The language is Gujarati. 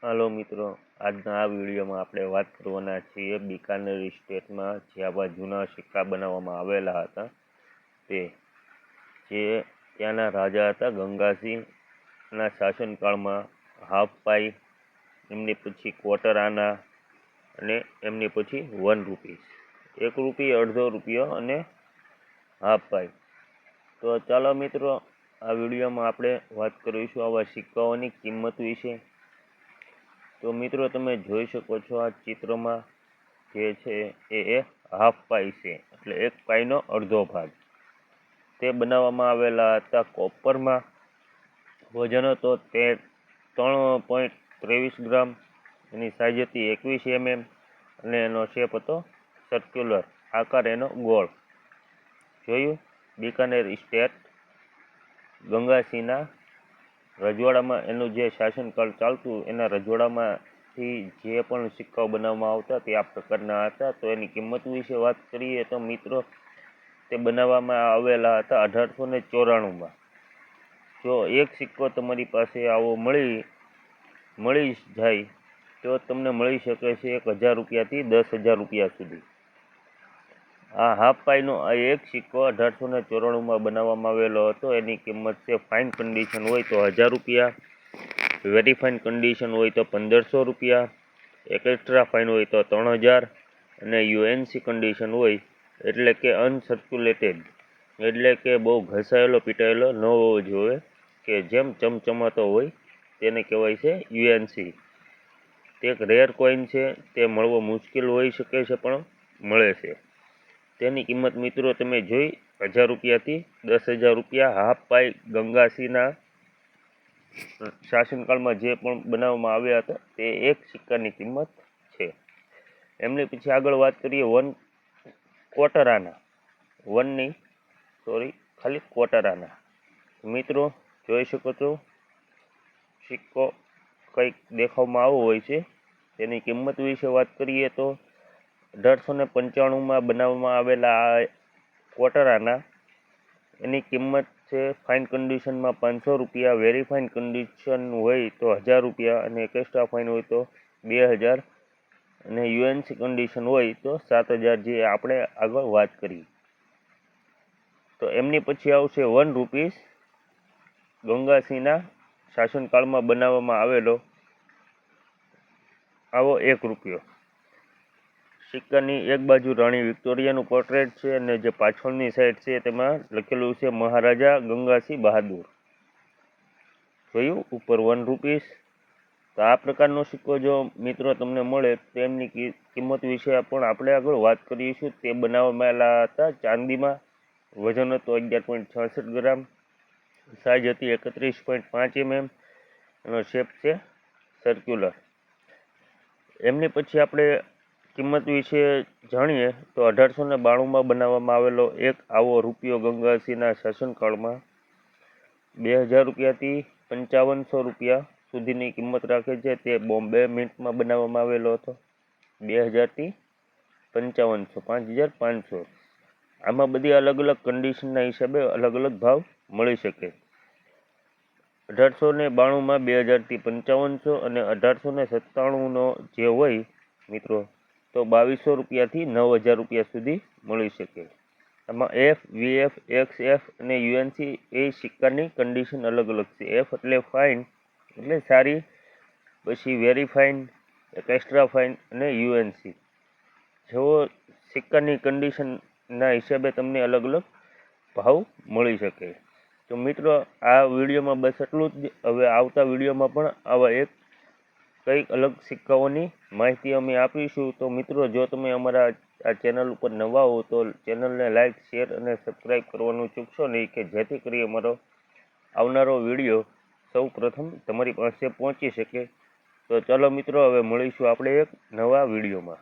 હાલો મિત્રો, આજના આ વિડીયોમાં આપણે વાત કરવાના છીએ બિકાનેર સ્ટેટમાં જ્યાં જૂના સિક્કા બનાવવામાં આવેલા હતા તે જે ત્યાંના રાજા હતા ગંગાસિંહના શાસનકાળમાં હાફ પાઈ, એમની પછી ક્વાર્ટર આના અને એમની પછી 1 રૂપીસ, 1 રૂપિયો, અડધો રૂપિયો અને હાફ પાઈ. તો ચાલો મિત્રો, આ વિડીયોમાં આપણે વાત કરીશું આવા સિક્કાઓની કિંમત વિશે. તો મિત્રો, તમે જોઈ શકો છો આ ચિત્રમાં જે છે એ હાફ પાઈ છે, એટલે 1 પાઈનો અડધો ભાગ. તે બનાવવામાં આવેલા હતા કોપરમાં. વજન હતો તે 3.23 ગ્રામ. એની સાઇઝ હતી 21 mm અને એનો શેપ હતો સર્ક્યુલર, આકાર એનો ગોળ. જોયું, બિકાનેર સ્ટેટ ગંગાસિંહના રજવાડામાં એનું જે શાસનકાળ ચાલતું, એના રજવાડામાંથી જે પણ સિક્કાઓ બનાવવામાં આવતા તે આ પ્રકારના હતા. તો એની કિંમત વિશે વાત કરીએ તો મિત્રો, તે બનાવવામાં આવેલા હતા 1894માં. જો એક સિક્કો તમારી પાસે આવો મળી જાય તો તમને મળી શકે છે 1000 રૂપિયાથી 10,000 રૂપિયા સુધી. આ હાફ પાઈનો આ એક સિક્કો 1894માં બનાવવામાં આવેલો હતો. એની કિંમત છે, ફાઇન કન્ડિશન હોય તો 1000 રૂપિયા, વેરી ફાઇન કન્ડિશન હોય તો 1500 રૂપિયા, એક્સ્ટ્રા ફાઇન હોય તો 3000 અને યુએનસી કન્ડિશન હોય એટલે કે અનસર્ક્યુલેટેડ, એટલે કે બહુ ઘસાયેલો પીટાયેલો ન હોવો જોઈએ, કે જેમ ચમચમાતો હોય તેને કહેવાય છે યુએનસી. તે એક રેર કોઈન છે, તે મળવો મુશ્કેલ હોઈ શકે છે પણ મળે છે. તેની કિંમત મિત્રો તમે જોઈ, 1000 રૂપિયાથી 10,000 રૂપિયા. હાફ પાઈ ગંગાસિંહના શાસનકાળમાં જે પણ બનાવવામાં આવ્યા હતા તે એક સિક્કાની કિંમત છે. એમની પછી આગળ વાત કરીએ ક્વાર્ટર આના. ખાલી ક્વાર્ટર આના. મિત્રો જોઈ શકો છો, સિક્કો કંઈક દેખાવમાં આવો હોય છે. તેની કિંમત વિશે વાત કરીએ તો 1895માં બનાવવામાં આવેલા આ ક્વાર્ટર આના, એની કિંમત છે ફાઇન કન્ડિશનમાં 500 રૂપિયા, વેરી ફાઇન કન્ડિશન હોય તો 1000 રૂપિયા અને એક્સ્ટ્રા ફાઇન હોય તો 2000 અને યુએનસી કન્ડિશન હોય તો 7000, જે આપણે આગળ વાત કરી. તો એમની પછી આવશે 1 રૂપીસ. ગંગાસિંહના શાસનકાળમાં બનાવવામાં આવેલો આવો 1 રૂપિયો. સિક્કાની એક બાજુ રાણી વિક્ટોરિયાનું પોર્ટ્રેટ છે અને જે પાછળની સાઈડ છે તેમાં લખેલું છે મહારાજા ગંગાસિંહ બહાદુર. જોયું, ઉપર 1 રૂપીસ. તો આ પ્રકારનો સિક્કો જો મિત્રો તમને મળે તેમની કિંમત વિશે પણ આપણે આગળ વાત કરીશું. તે બનાવવામાં હતા ચાંદીમાં. વજન હતો 11.66 ગ્રામ. સાઇઝ હતી 31.5 mm. એનો શેપ છે સર્ક્યુલર. એમની પછી આપણે કિંમત વિશે જાણીએ તો 1892માં બનાવવામાં આવેલો એક આવો રૂપિયો ગંગાસિંહના શાસનકાળમાં 2000 રૂપિયાથી 5500 રૂપિયા સુધીની કિંમત રાખે છે. તે બોમ્બે મિન્ટમાં બનાવવામાં આવેલો હતો. 2000થી 5500, 5500. આમાં બધી અલગ અલગ કન્ડિશનના હિસાબે અલગ અલગ ભાવ મળી શકે. 1892માં 2000થી 5500 અને 1897નો જે હોય મિત્રો તો 2200 રૂપિયાથી 9000 રૂપિયા સુધી મળી શકે. આમાં એફ, વીએફ, એક્સએફ અને યુએનસી એ સિક્કાની કન્ડિશન અલગ અલગ છે. એફ એટલે ફાઇન, એટલે સારી, પછી વેરી ફાઇન, એક્સ્ટ્રા ફાઇન અને યુએનસી. જેવો સિક્કાની કન્ડિશનના હિસાબે તમને અલગ અલગ ભાવ મળી શકે. તો મિત્રો, આ વિડીયોમાં બસ એટલું જ. હવે આવતા વિડીયોમાં પણ આવા કંઈક અલગ સિક્કાઓની માહિતી અમે આપીશું. તો મિત્રો, જો તમે અમારા આ ચેનલ ઉપર નવા હો તો ચેનલને લાઇક, શેર અને સબસ્ક્રાઈબ કરવાનું ચૂકશો નહીં, કે જેથી કરી અમારો આવનારો વિડીયો સૌ પ્રથમ તમારી પાસે પહોંચી શકે. તો ચાલો મિત્રો, હવે મળીશું આપણે એક નવા વિડીયોમાં.